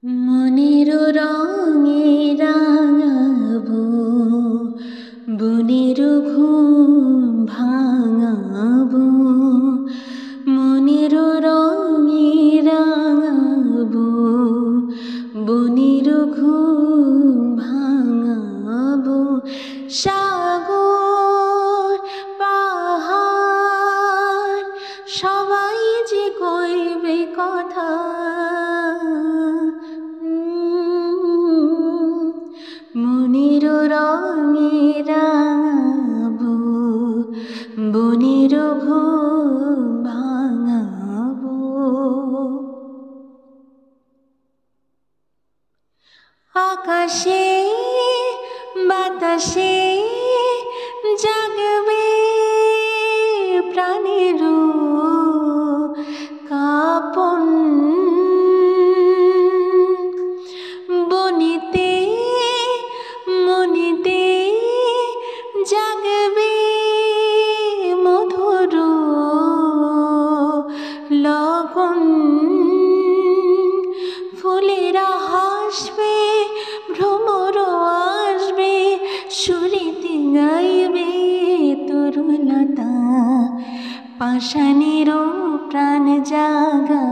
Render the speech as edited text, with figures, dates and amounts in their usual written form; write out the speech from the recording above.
মনের রঙে রাঙাবো, বনের ঘুম ভাঙাবো। মনের রঙে রাঙাবো, বনের ঘুম ভাঙাবো। সাগর পাহাড় সবাই যে কইবে কথা, মনের রঙে রাঙাবো, বনের ঘুম ভাঙাবো। আকাশে বাতাসে জাগবে প্রাণের কাঁপন, বনিতে মনিতে জাগবে মধুর লগন। ফুলেরা হাসবে, ভ্রমর আসবে, সুরেতে গাইবে তরুলতা। পাষাণেরও প্রাণ জাগা